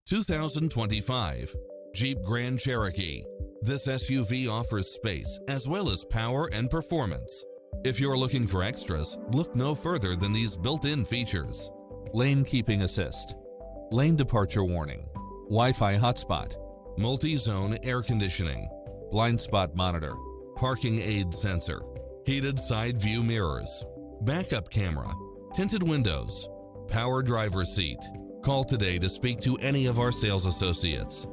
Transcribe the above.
2025 Jeep Grand Cherokee. This SUV offers space as well as power and performance. If you're looking for extras, look no further than these built-in features: lane keeping assist, lane departure warning, Wi-Fi hotspot, multi-zone air conditioning, blind spot monitor, parking aid sensor, heated side view mirrors, backup camera, tinted windows, power driver seat. Call today to speak to any of our sales associates.